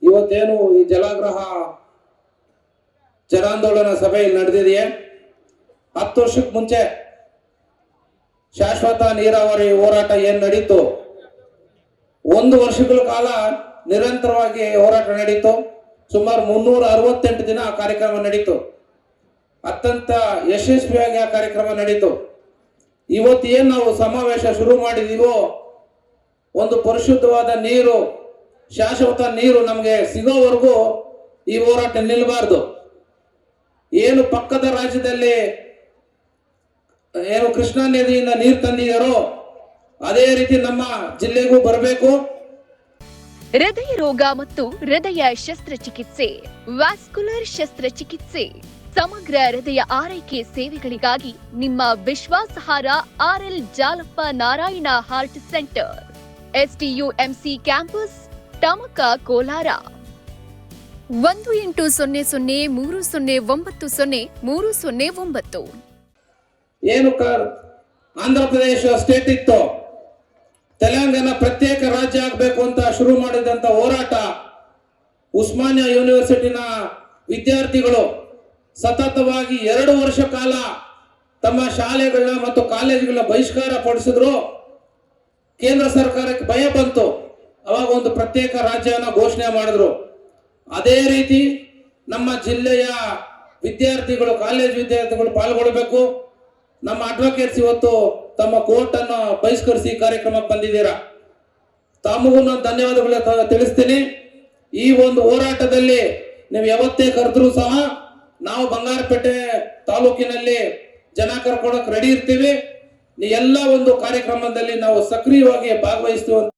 ಇವತ್ತೇನು ಈ ಜಲಾಗ್ರಹ ಜನಾಂದೋಲನ ಸಭೆಯಲ್ಲಿ ನಡೆದಿದೆಯೇ, 10 ವರ್ಷಕ್ಕೆ ಮುಂಚೆ ಶಾಶ್ವತ ನೀರಾವರಿ ಹೋರಾಟ ಏನ್ ನಡೀತು, 1 ವರ್ಷಗಳ ಕಾಲ ನಿರಂತರವಾಗಿ ಹೋರಾಟ ನಡೀತು. ಸುಮಾರು 368 ದಿನ ಆ ಕಾರ್ಯಕ್ರಮ ನಡೀತು. ಅತ್ಯಂತ ಯಶಸ್ವಿಯಾಗಿ ಆ ಕಾರ್ಯಕ್ರಮ ನಡೀತು. ಇವತ್ತೇನು ನಾವು ಸಮಾವೇಶ ಶುರು ಮಾಡಿದೀವೋ, ಒಂದು ಪರಿಶುದ್ಧವಾದ ನೀರು, ಶಾಶ್ವತ ನೀರು ನಮಗೆ ಸಿಗೋವರೆಗೂ ಈ ಹೋರಾಟ ನಿಲ್ಲಬಾರ್ದು. ಏನು ಪಕ್ಕದ ರಾಜ್ಯದಲ್ಲಿ ಏನು ಕೃಷ್ಣಾ ನದಿಯಿಂದ ನೀರು ತಂದಿದ್ದಾರೋ ಅದೇ ರೀತಿ ನಮ್ಮ ಜಿಲ್ಲೆಗೂ ಬರಬೇಕು. ಹೃದಯ ರೋಗ ಮತ್ತು ಹೃದಯ ಶಸ್ತ್ರಚಿಕಿತ್ಸೆ, ವ್ಯಾಸ್ಕುಲರ್ ಶಸ್ತ್ರಚಿಕಿತ್ಸೆ, ಸಮಗ್ರ ಹೃದಯ ಆರೈಕೆ ಸೇವೆಗಳಿಗಾಗಿ ನಿಮ್ಮ ವಿಶ್ವಾಸಾರ್ಹ RL Jalappa Narayana heart centre, STUMC campus, Tamaka, Kolar. 180030090309. ಏನು ಆಂಧ್ರ ಪ್ರದೇಶ ಸ್ಟೇಟ್ ಇತ್ತು, ತೆಲಂಗಾಣ ಪ್ರತ್ಯೇಕ ರಾಜ್ಯ ಆಗಬೇಕು ಅಂತ ಶುರು ಮಾಡಿದಂತ ಹೋರಾಟ, ಉಸ್ಮಾನಿಯಾ ಯೂನಿವರ್ಸಿಟಿನ ವಿದ್ಯಾರ್ಥಿಗಳು ಸತತವಾಗಿ 2 ವರ್ಷ ಕಾಲ ತಮ್ಮ ಶಾಲೆಗಳನ್ನ ಮತ್ತು ಕಾಲೇಜುಗಳನ್ನ ಬಹಿಷ್ಕಾರ ಪಡಿಸಿದ್ರು. ಕೇಂದ್ರ ಸರ್ಕಾರಕ್ಕೆ ಭಯ ಬಂತು, ಅವಾಗ ಒಂದು ಪ್ರತ್ಯೇಕ ರಾಜ್ಯನ ಘೋಷಣೆ ಮಾಡಿದ್ರು. ಅದೇ ರೀತಿ ನಮ್ಮ ಜಿಲ್ಲೆಯ ವಿದ್ಯಾರ್ಥಿಗಳು, ಕಾಲೇಜ್ ವಿದ್ಯಾರ್ಥಿಗಳು ಪಾಲ್ಗೊಳ್ಬೇಕು. ನಮ್ಮ ಅಡ್ವೊಕೇಟ್ಸ್ ಇವತ್ತು ತಮ್ಮ ಕೋರ್ಟ್ ಅನ್ನು ಬಹಿಷ್ಕರಿಸಿ ಕಾರ್ಯಕ್ರಮಕ್ಕೆ ಬಂದಿದ್ದೀರಾ. ತಮಗೂ ನಾನು ಧನ್ಯವಾದಗಳು ತಿಳಿಸ್ತೀನಿ. ಈ ಒಂದು ಹೋರಾಟದಲ್ಲಿ ನೀವು ಯಾವತ್ತೇ ಕರೆದ್ರೂ ಸಹ ನಾವು ಬಂಗಾರಪೇಟೆ ತಾಲೂಕಿನಲ್ಲಿ ಜನ ಕರ್ಕೊಳಕ್ ರೆಡಿ ಇರ್ತೀವಿ. ಎಲ್ಲ ಒಂದು ಕಾರ್ಯಕ್ರಮದಲ್ಲಿ ನಾವು ಸಕ್ರಿಯವಾಗಿ ಭಾಗವಹಿಸ್ತೀವಿ.